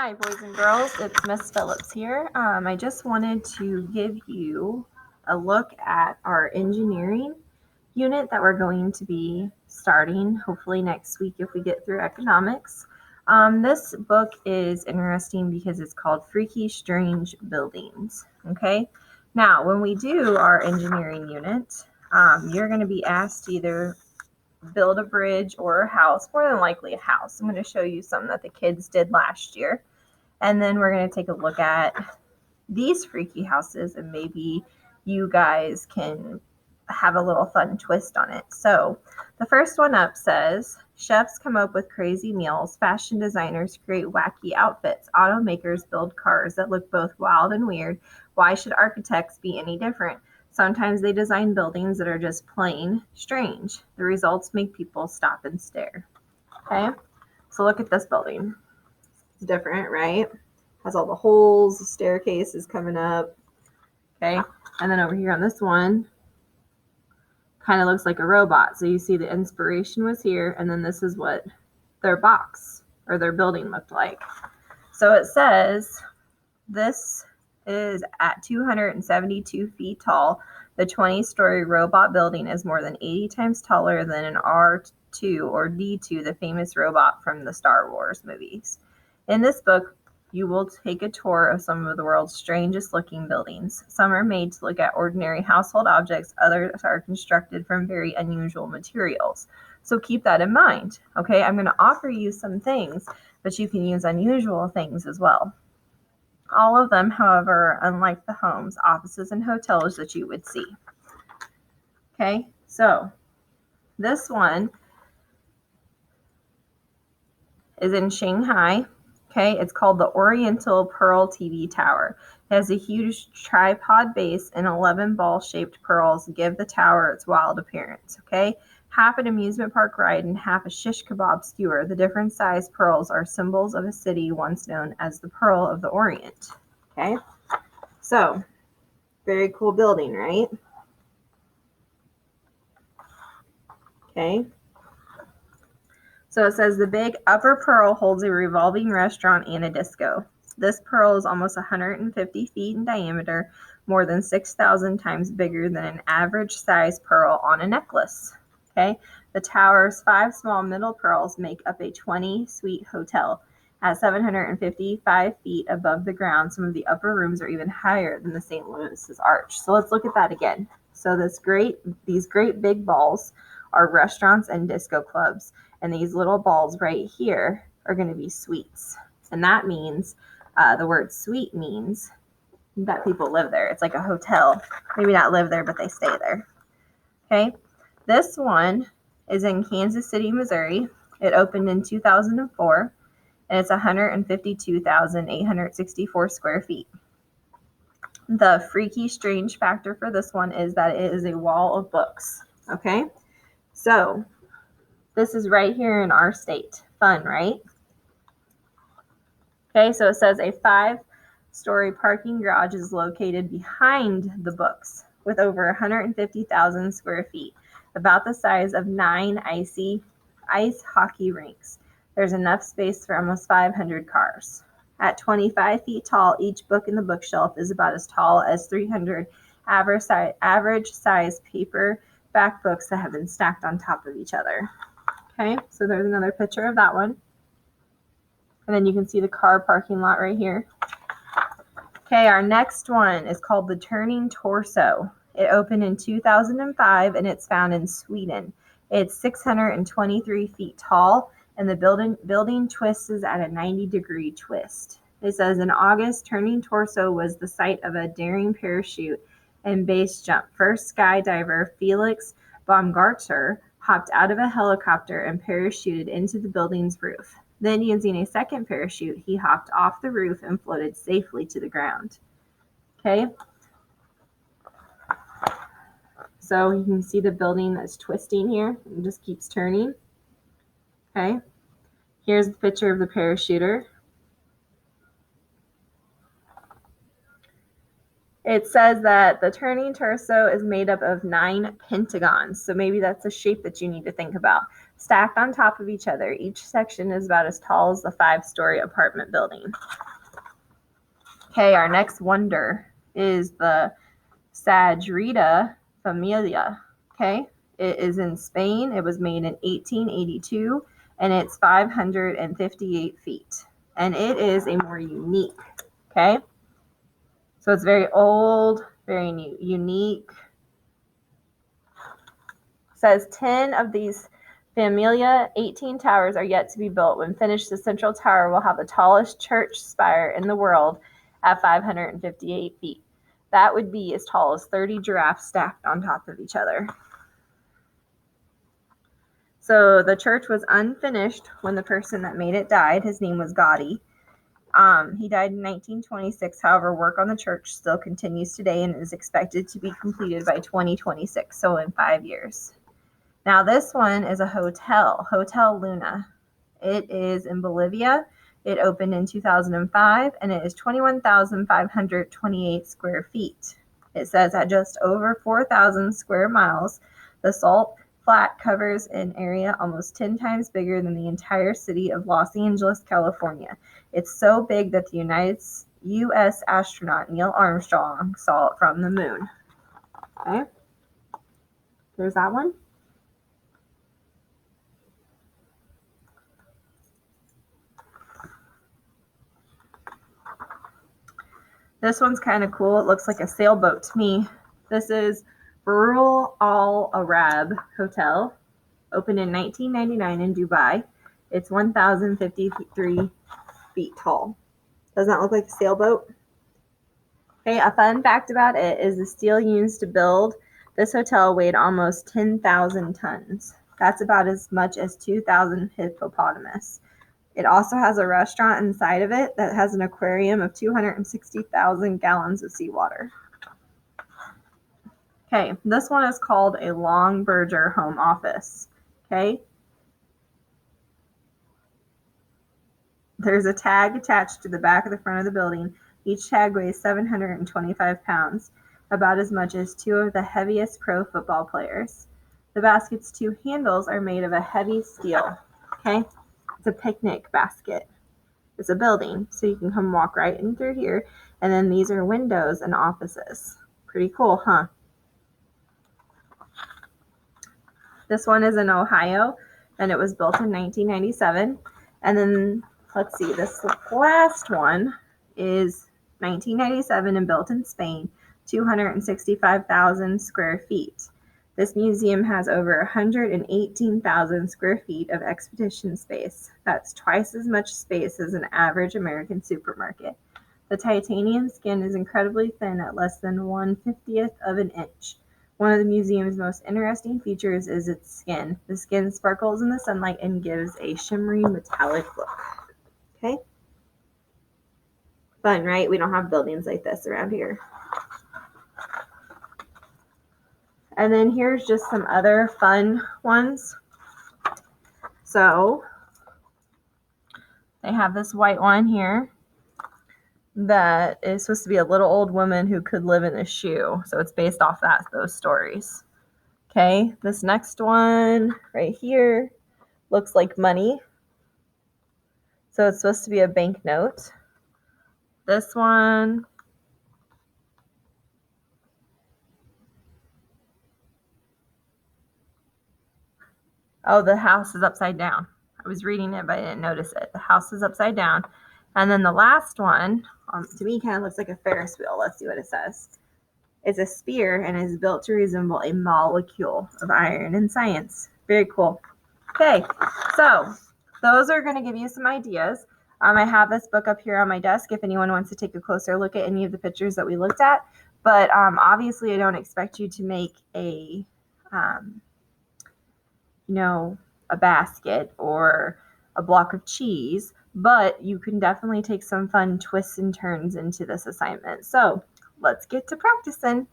Hi, boys and girls. It's Miss Phillips here. I just wanted to give you a look at our engineering unit that we're going to be starting hopefully next week if we get through economics. This book is interesting because it's called Freaky Strange Buildings. Okay, now when we do our engineering unit, you're going to be asked to either build a bridge or a house, more than likely a house. I'm going to show you some that the kids did last year. And then we're going to take a look at these freaky houses and maybe you guys can have a little fun twist on it. So the first one up says, chefs come up with crazy meals, fashion designers create wacky outfits, automakers build cars that look both wild and weird. Why should architects be any different? Sometimes they design buildings that are just plain strange. The results make people stop and stare. Okay, so look at this building. It's different, right? Has all the holes, the staircase is coming up. Okay, and then over here on this one, kind of looks like a robot. So you see the inspiration was here, and then this is what their box or their building looked like. So it says this is at 272 feet tall. The 20-story robot building is more than 80 times taller than an R2 or D2, the famous robot from the Star Wars movies. In this book, you will take a tour of some of the world's strangest looking buildings. Some are made to look at ordinary household objects, others are constructed from very unusual materials. So keep that in mind. Okay, I'm going to offer you some things, but you can use unusual things as well. All of them, however, unlike the homes, offices, and hotels that you would see. Okay, so this one is in Shanghai. Okay, it's called the Oriental Pearl TV Tower. It has a huge tripod base and 11 ball-shaped pearls give the tower its wild appearance. Okay, half an amusement park ride and half a shish kebab skewer. The different sized pearls are symbols of a city once known as the Pearl of the Orient. Okay, so very cool building, right? Okay. So it says the Big Upper Pearl holds a revolving restaurant and a disco. This pearl is almost 150 feet in diameter, more than 6,000 times bigger than an average size pearl on a necklace. Okay. The tower's 5 small middle pearls make up a 20-suite hotel. At 755 feet above the ground, some of the upper rooms are even higher than the St. Louis's Arch. So let's look at that again. So these great big balls are restaurants and disco clubs. And these little balls right here are going to be suites. And that means, the word suite means that people live there. It's like a hotel. Maybe not live there, but they stay there. Okay. This one is in Kansas City, Missouri. It opened in 2004, and it's 152,864 square feet. The freaky, strange factor for this one is that it is a wall of books. Okay. So this is right here in our state. Fun, right? Okay, so it says a 5-story parking garage is located behind the books with over 150,000 square feet, about the size of 9 ice hockey rinks. There's enough space for almost 500 cars. At 25 feet tall, each book in the bookshelf is about as tall as 300 average size paperback books that have been stacked on top of each other. Okay, so there's another picture of that one. And then you can see the car parking lot right here. Okay, our next one is called the Turning Torso. It opened in 2005 and it's found in Sweden. It's 623 feet tall and the building twists at a 90-degree twist. It says in August, Turning Torso was the site of a daring parachute and base jump. First skydiver Felix Baumgartner hopped out of a helicopter and parachuted into the building's roof. Then, using a second parachute, he hopped off the roof and floated safely to the ground. Okay. So you can see the building that's twisting here. It just keeps turning. Okay. Here's the picture of the parachuter. It says that the turning torso is made up of 9 pentagons. So maybe that's a shape that you need to think about. stacked on top of each other. Each section is about as tall as the 5-story apartment building. Okay, our next wonder is the Sagrada Familia. Okay, it is in Spain. It was made in 1882, and it's 558 feet. And it is a more unique, okay? So it's very old, very new, unique. It says 10 of these Familia 18 towers are yet to be built. When finished, the central tower will have the tallest church spire in the world at 558 feet. That would be as tall as 30 giraffes stacked on top of each other. So the church was unfinished when the person that made it died. His name was Gaudi. He died in 1926. However, work on the church still continues today and is expected to be completed by 2026, so in 5 years. Now this one is a hotel, Hotel Luna. It is in Bolivia. It opened in 2005, and it is 21,528 square feet. It says at just over 4,000 square miles, the salt flat covers an area almost 10 times bigger than the entire city of Los Angeles, California. It's so big that the U.S. astronaut Neil Armstrong saw it from the moon. Okay, there's that one. This one's kind of cool. It looks like a sailboat to me. This is Burj Al Arab Hotel, opened in 1999 in Dubai. It's 1,053 feet tall. Doesn't that look like a sailboat? Okay, a fun fact about it is the steel used to build this hotel weighed almost 10,000 tons. That's about as much as 2,000 hippopotamus. It also has a restaurant inside of it that has an aquarium of 260,000 gallons of seawater. Okay, this one is called a Longaberger home office. Okay. There's a tag attached to the back of the front of the building. Each tag weighs 725 pounds, about as much as 2 of the heaviest pro football players. The basket's 2 handles are made of a heavy steel. Okay. It's a picnic basket. It's a building, so you can come walk right in through here. And then these are windows and offices. Pretty cool, huh? This one is in Ohio, and it was built in 1997. And then, let's see, this last one is 1997 and built in Spain, 265,000 square feet. This museum has over 118,000 square feet of exhibition space. That's twice as much space as an average American supermarket. The titanium skin is incredibly thin at less than 1/50th of an inch. One of the museum's most interesting features is its skin. The skin sparkles in the sunlight and gives a shimmery metallic look. Okay? Fun, right? We don't have buildings like this around here. And then here's just some other fun ones. So they have this white one here that is supposed to be a little old woman who could live in a shoe. So it's based off those stories. Okay, this next one right here looks like money. So it's supposed to be a banknote. This one, oh, the house is upside down. I was reading it, but I didn't notice it. The house is upside down. And then the last one, to me, kind of looks like a Ferris wheel. Let's see what it says. It's a spear and is built to resemble a molecule of iron in science. Very cool. Okay, so those are going to give you some ideas. I have this book up here on my desk if anyone wants to take a closer look at any of the pictures that we looked at. But obviously, I don't expect you to make a a basket or a block of cheese, but you can definitely take some fun twists and turns into this assignment. So let's get to practicing.